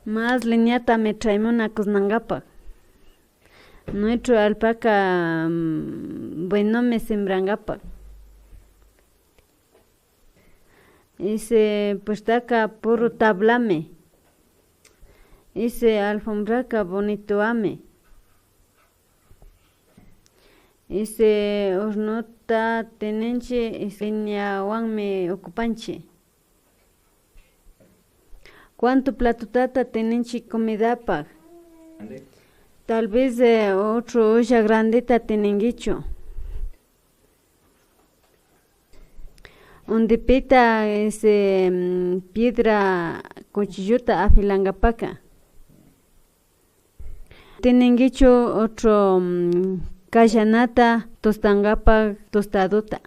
Más leñata me traimuna kuznangapak. Nuestro alpaca bueno me sembrangapak. Ese puestaca puro tablame. Ese alfombraca bonito ame. Ese hornota tenenche ese me ocupanche. ¿Cuánto platutata tenenche comidapa? Tal vez otro olla grandeta tenenguicho. Donde pita ese piedra cuchillota afilangapaca. Tenenguicho otro callanata tostangapa tostadota.